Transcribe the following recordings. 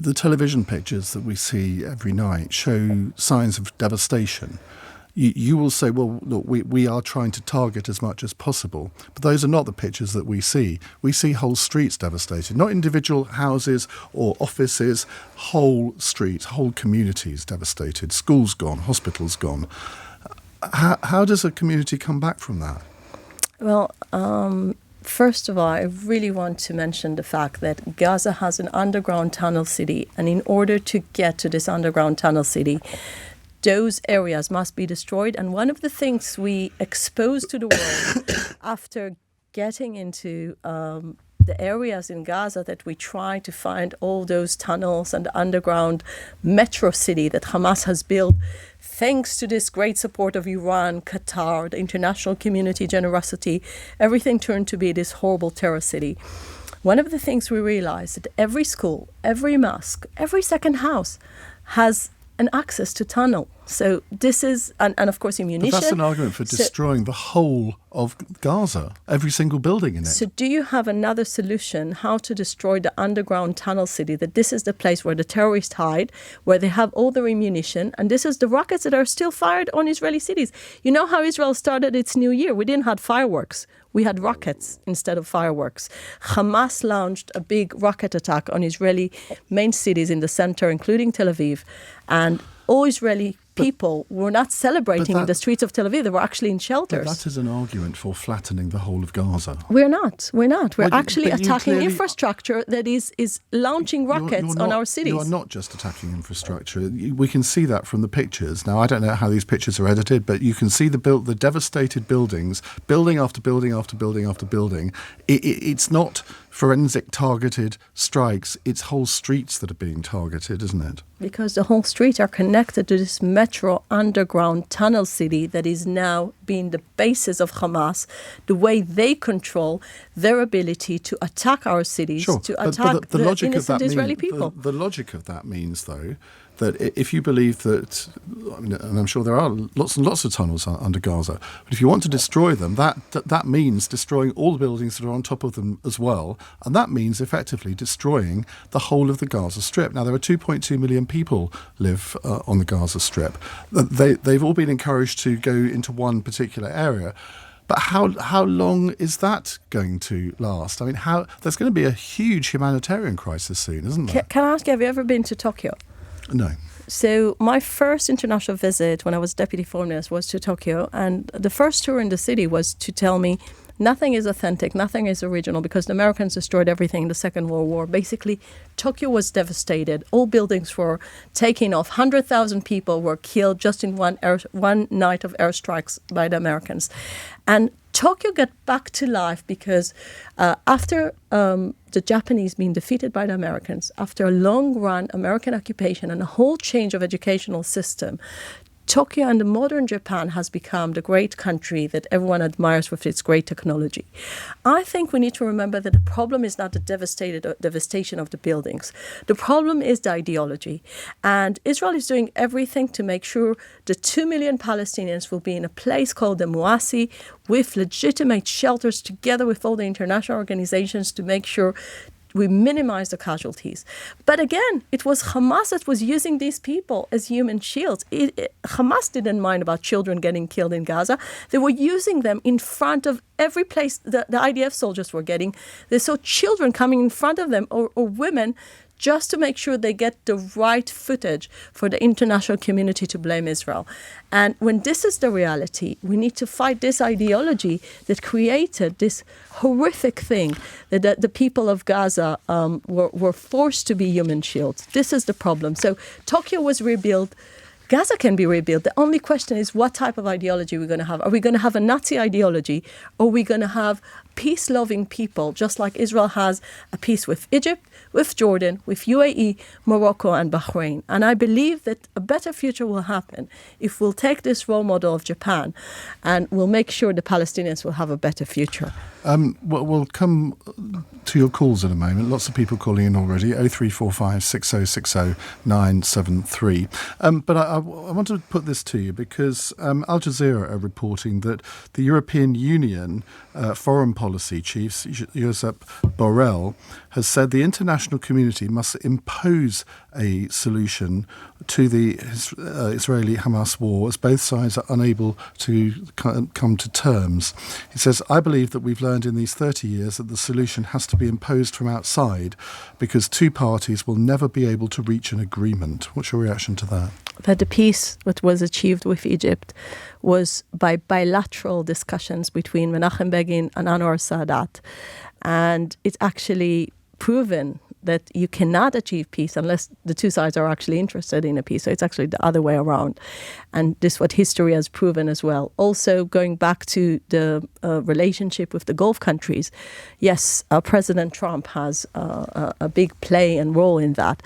the television pictures that we see every night show signs of devastation. You will say, well, look, we are trying to target as much as possible. But those are not the pictures that we see. We see whole streets devastated, not individual houses or offices, whole streets, whole communities devastated, schools gone, hospitals gone. How does a community come back from that? Well, first of all, I really want to mention the fact that Gaza has an underground tunnel city. And in order to get to this underground tunnel city, those areas must be destroyed. And one of the things we exposed to the world after getting into the areas in Gaza, that we try to find all those tunnels and the underground metro city that Hamas has built, thanks to this great support of Iran, Qatar, the international community generosity, everything turned to be this horrible terror city. One of the things we realized that every school, every mosque, every second house has an access to tunnel. So this is, and of course ammunition. But that's an argument for destroying the whole of Gaza, every single building in it. So do you have another solution how to destroy the underground tunnel city, that this is the place where the terrorists hide, where they have all their ammunition, and this is the rockets that are still fired on Israeli cities. You know how Israel started its new year? We didn't have fireworks. We had rockets instead of fireworks. Hamas launched a big rocket attack on Israeli main cities in the center, including Tel Aviv, and all Israeli people were not celebrating in the streets of Tel Aviv. They were actually in shelters. But that is an argument for flattening the whole of Gaza. We're not. We're actually attacking infrastructure that is launching rockets on our cities. You are not just attacking infrastructure. We can see that from the pictures. Now, I don't know how these pictures are edited, but you can see the devastated buildings, building after building after building after building. It's not forensic targeted strikes. It's whole streets that are being targeted, isn't it? Because the whole streets are connected to this metro underground tunnel city that is now being the basis of Hamas, the way they control their ability to attack our cities, to attack the innocent Israeli people. The logic of that means, though, that if you believe that, and I'm sure there are lots and lots of tunnels under Gaza, but if you want to destroy them, that means destroying all the buildings that are on top of them as well, and that means effectively destroying the whole of the Gaza Strip. Now, there are 2.2 million people live on the Gaza Strip. They've all been encouraged to go into one particular area. But how long is that going to last? I mean, there's going to be a huge humanitarian crisis soon, isn't there? Can I ask you, have you ever been to Tokyo? No. So my first international visit when I was deputy foreign minister was to Tokyo, and the first tour in the city was to tell me nothing is authentic, nothing is original, because the Americans destroyed everything in the Second World War. Basically, Tokyo was devastated. All buildings were taken off. 100,000 people were killed just in one night of airstrikes by the Americans. And Tokyo got back to life because after the Japanese being defeated by the Americans, after a long-run American occupation and a whole change of educational system, Tokyo and the modern Japan has become the great country that everyone admires with its great technology. I think we need to remember that the problem is not the devastation of the buildings. The problem is the ideology. And Israel is doing everything to make sure the 2 million Palestinians will be in a place called the Muasi with legitimate shelters together with all the international organizations to make sure we minimize the casualties. But again, it was Hamas that was using these people as human shields. Hamas didn't mind about children getting killed in Gaza. They were using them in front of every place the IDF soldiers were getting. They saw children coming in front of them or women just to make sure they get the right footage for the international community to blame Israel. And when this is the reality, we need to fight this ideology that created this horrific thing that the people of Gaza were forced to be human shields. This is the problem. So Tokyo was rebuilt. Gaza can be rebuilt. The only question is what type of ideology we're going to have. Are we going to have a Nazi ideology, or are we going to have peace-loving people, just like Israel has a peace with Egypt, with Jordan, with UAE, Morocco, and Bahrain? And I believe that a better future will happen if we'll take this role model of Japan and we'll make sure the Palestinians will have a better future. We'll come to your calls in a moment. Lots of people calling in already. 0345 6060 973. But I want to put this to you because Al Jazeera are reporting that the European Union foreign policy policy chiefs, Josep Borrell, has said the international community must impose a solution to the Israeli-Hamas war as both sides are unable to come to terms. He says, I believe that we've learned in these 30 years that the solution has to be imposed from outside because two parties will never be able to reach an agreement. What's your reaction to that? That the peace that was achieved with Egypt was by bilateral discussions between Menachem Begin and Anwar Sadat. And it's actually proven that you cannot achieve peace unless the two sides are actually interested in a peace. So it's actually the other way around. And this is what history has proven as well. Also, going back to the relationship with the Gulf countries, yes, President Trump has a big play and role in that.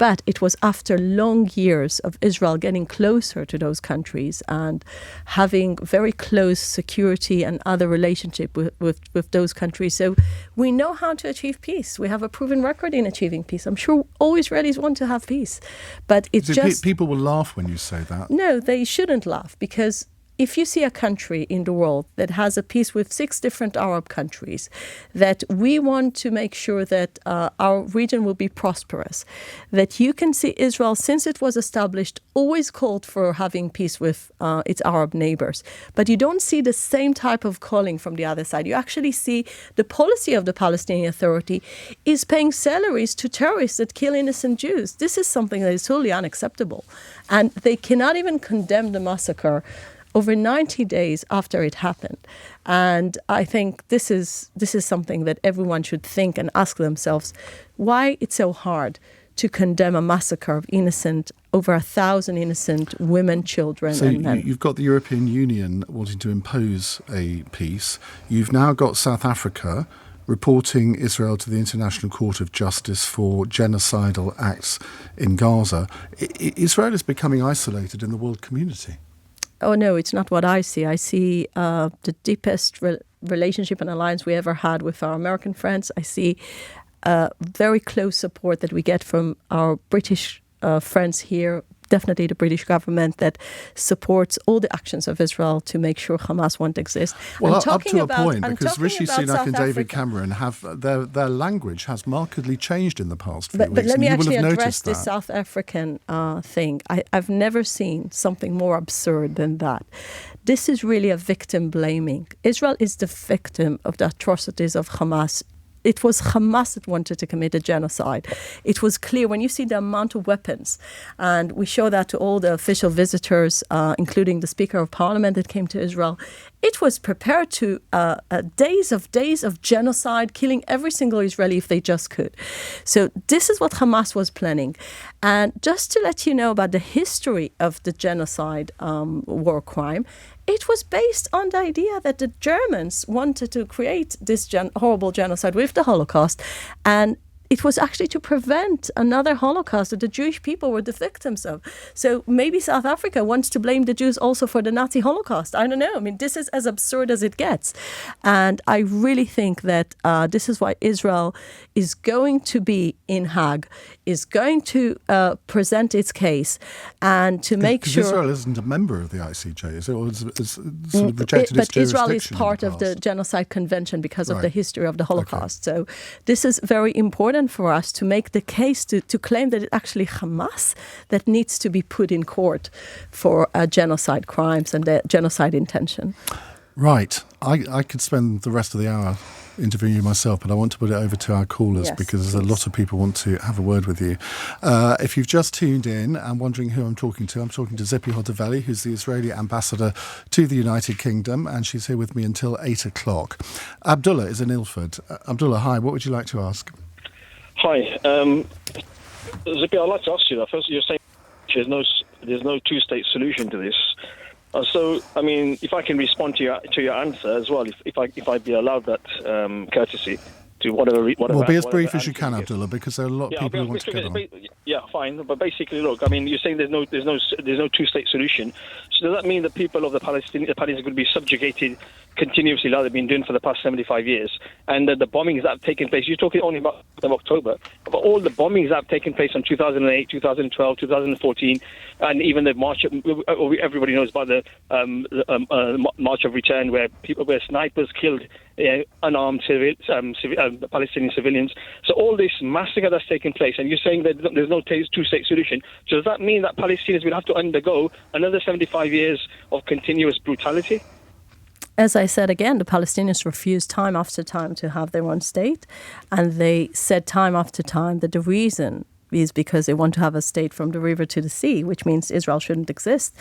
But it was after long years of Israel getting closer to those countries and having very close security and other relationship with those countries. So we know how to achieve peace. We have a proven record in achieving peace. I'm sure all Israelis want to have peace. But it's just... People will laugh when you say that. No, they shouldn't laugh, because if you see a country in the world that has a peace with 6 different Arab countries, that we want to make sure that our region will be prosperous, that you can see Israel, since it was established, always called for having peace with its Arab neighbors. But you don't see the same type of calling from the other side. You actually see the policy of the Palestinian Authority is paying salaries to terrorists that kill innocent Jews. This is something that is totally unacceptable. And they cannot even condemn the massacre over 90 days after it happened. And I think this is something that everyone should think and ask themselves, why it's so hard to condemn a massacre of over 1,000 innocent women, children and men. So you've got the European Union wanting to impose a peace. You've now got South Africa reporting Israel to the International Court of Justice for genocidal acts in Gaza. Israel is becoming isolated in the world community. Oh, no, it's not what I see. I see the deepest relationship and alliance we ever had with our American friends. I see very close support that we get from our British friends here, definitely the British government, that supports all the actions of Israel to make sure Hamas won't exist. Well, up to a point, because Rishi Sunak and David Cameron have their language has markedly changed in the past few weeks. But let me actually address this South African thing. I've never seen something more absurd than that. This is really a victim blaming. Israel is the victim of the atrocities of Hamas. It was Hamas that wanted to commit a genocide. It was clear when you see the amount of weapons, and we show that to all the official visitors, including the Speaker of Parliament that came to Israel. It was prepared to days of genocide, killing every single Israeli if they just could. So this is what Hamas was planning. And just to let you know about the history of the genocide war crime, it was based on the idea that the Germans wanted to create this horrible genocide with the Holocaust, and it was actually to prevent another Holocaust that the Jewish people were the victims of. So maybe South Africa wants to blame the Jews also for the Nazi Holocaust. I don't know. I mean, this is as absurd as it gets. And I really think that this is why Israel is going to be in Hague, is going to present its case and to make sure... Israel isn't a member of the ICJ, is it? Or it's sort of rejected its But Israel is jurisdiction part of the Genocide Convention because of the history of the Holocaust. Okay. So this is very important for us to make the case to claim that it's actually Hamas that needs to be put in court for genocide crimes and the genocide intention. Right. I could spend the rest of the hour interviewing you myself, but I want to put it over to our callers because a lot of people want to have a word with you. If you've just tuned in and wondering who I'm talking to Tzipi Hotovely, who's the Israeli ambassador to the United Kingdom, and she's here with me until 8 o'clock. Abdullah is in Ilford. Abdullah, hi, what would you like to ask? Hi. Tzipi, I'd like to ask you that. First, you're saying there's no two-state solution to this. So, I mean, if I can respond to your answer as well, if I'd be allowed that courtesy to whatever. Well, be as brief as you can, Abdullah, because there are a lot of people who want to get on. Yeah, fine. But basically, look, I mean, you're saying there's no two-state solution. So does that mean the people of the Palestinians are going to be subjugated continuously like they've been doing for the past 75 years. And the bombings that have taken place, you're talking only about October, but all the bombings that have taken place in 2008, 2012, 2014, and even the march, everybody knows about the March of Return, where snipers killed unarmed Palestinian civilians. So all this massacre that's taken place, and you're saying that there's no two-state solution. So does that mean that Palestinians will have to undergo another 75 years of continuous brutality? As I said again, the Palestinians refused time after time to have their own state, and they said time after time that the reason is because they want to have a state from the river to the sea, which means Israel shouldn't exist.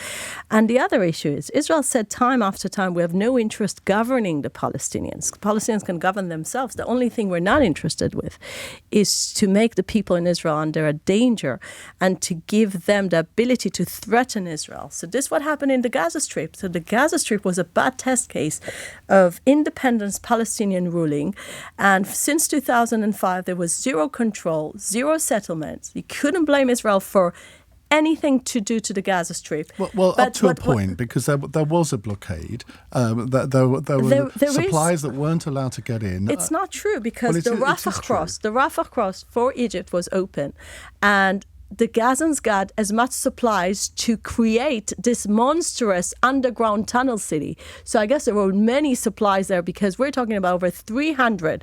And the other issue is Israel said time after time, we have no interest governing the Palestinians. Palestinians can govern themselves. The only thing we're not interested with is to make the people in Israel under a danger and to give them the ability to threaten Israel. So this is what happened in the Gaza Strip. So the Gaza Strip was a bad test case of independence Palestinian ruling. And since 2005, there was zero control, zero settlement. You couldn't blame Israel for anything to do to the Gaza Strip. Well, up to a point, because there was a blockade. There were supplies that weren't allowed to get in. It's not true, because the Rafah cross for Egypt was open, and the Gazans got as much supplies to create this monstrous underground tunnel city. So I guess there were many supplies there, because we're talking about over $300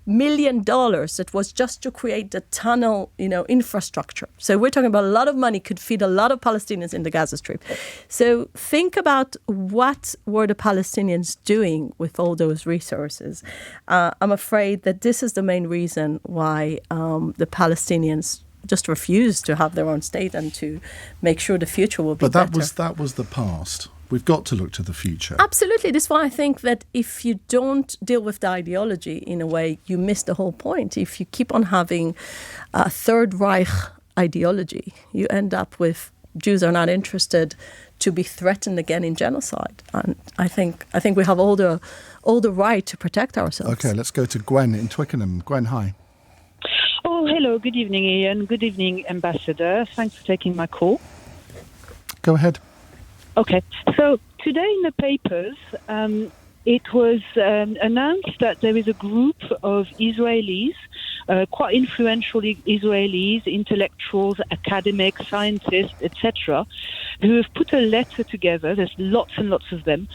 million that was just to create the tunnel, infrastructure. So we're talking about a lot of money could feed a lot of Palestinians in the Gaza Strip. So think about what were the Palestinians doing with all those resources. I'm afraid that this is the main reason why the Palestinians just refuse to have their own state and to make sure the future will be better. But that was the past. We've got to look to the future. Absolutely. This is why I think that if you don't deal with the ideology in a way, you miss the whole point. If you keep on having a Third Reich ideology, you end up with Jews are not interested to be threatened again in genocide. And I think we have all the right to protect ourselves. Okay, let's go to Gwen in Twickenham. Gwen, hi. Oh, hello. Good evening, Iain. Good evening, Ambassador. Thanks for taking my call. Go ahead. Okay. So today in the papers, it was announced that there is a group of Israelis, quite influential Israelis, intellectuals, academics, scientists, etc., who have put a letter together, there's lots and lots of them,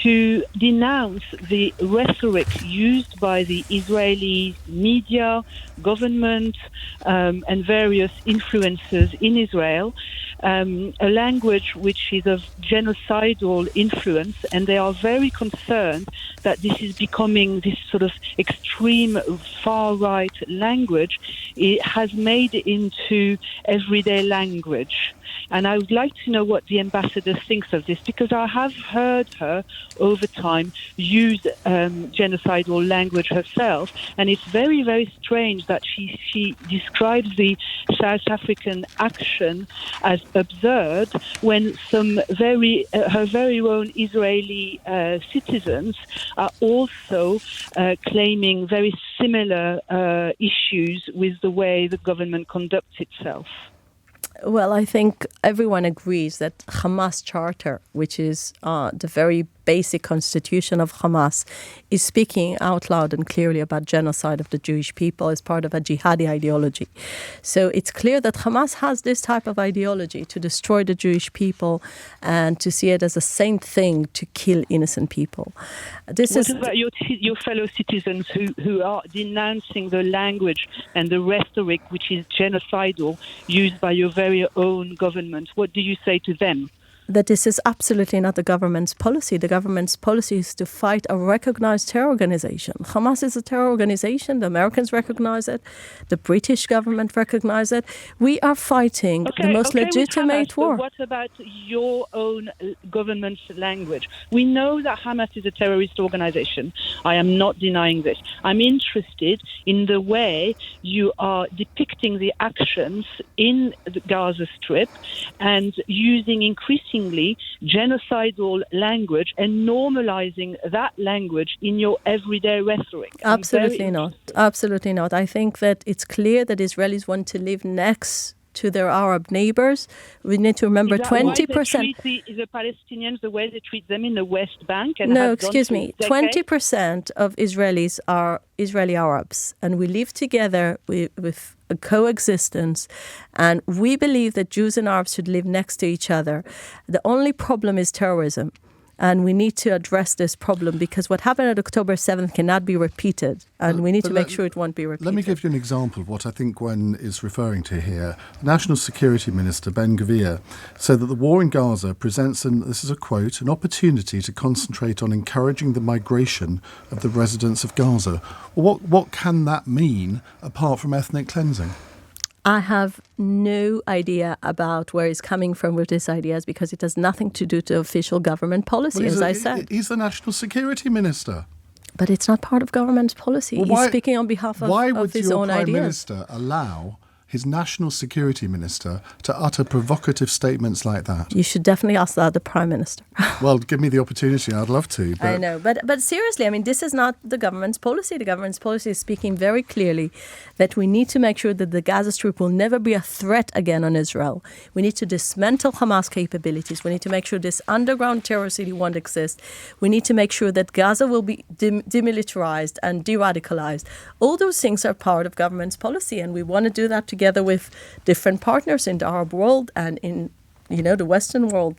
to denounce the rhetoric used by the Israeli media, government, and various influencers in Israel, a language which is of genocidal influence, and they are very concerned that this is becoming this sort of extreme far-right language. It has made it into everyday language. And I would like to know what the ambassador thinks of this, because I have heard her over time use genocidal language herself, and it's very, very strange that she describes the South African action as absurd when some her very own Israeli citizens are also claiming very similar issues with the way the government conducts itself. Well, I think everyone agrees that Hamas Charter, which is the very basic constitution of Hamas, is speaking out loud and clearly about genocide of the Jewish people as part of a jihadi ideology. So it's clear that Hamas has this type of ideology to destroy the Jewish people and to see it as a saint thing to kill innocent people. What about your fellow citizens who are denouncing the language and the rhetoric which is genocidal used by your very own government? What do you say to them? That this is absolutely not the government's policy. The government's policy is to fight a recognized terror organization. Hamas is a terror organization. The Americans recognize it. The British government recognize it. We are fighting the most legitimate war. But what about your own government's language? We know that Hamas is a terrorist organization. I am not denying this. I'm interested in the way you are depicting the actions in the Gaza Strip and using increasingly genocidal language and normalizing that language in your everyday rhetoric. Absolutely not. Absolutely not. I think that it's clear that Israelis want to live next to their Arab neighbors. We need to remember Is that why 20%. they treat the Palestinians the way they treat them in the West Bank? And No, have done excuse for me. decades? 20% of Israelis are Israeli Arabs, and we live together with a coexistence. And we believe that Jews and Arabs should live next to each other. The only problem is terrorism. And we need to address this problem because what happened on October 7th cannot be repeated. And we need to make sure it won't be repeated. Let me give you an example of what I think Gwen is referring to here. National Security Minister Ben Gvir said that the war in Gaza presents, and this is a quote, an opportunity to concentrate on encouraging the migration of the residents of Gaza. Well, what can that mean apart from ethnic cleansing? I have no idea about where he's coming from with these ideas because it has nothing to do to official government policy, as I said. He's the National Security Minister. But it's not part of government policy. Well, He's speaking on behalf of his own ideas. Why would your Prime Minister allow his National Security Minister to utter provocative statements like that? You should definitely ask that the Prime Minister. Well, give me the opportunity. I'd love to. But I know. But seriously, I mean, this is not the government's policy. The government's policy is speaking very clearly that we need to make sure that the Gaza Strip will never be a threat again on Israel. We need to dismantle Hamas capabilities. We need to make sure this underground terror city won't exist. We need to make sure that Gaza will be demilitarized and de-radicalized. All those things are part of government's policy, and we want to do that together with different partners in the Arab world and in the Western world.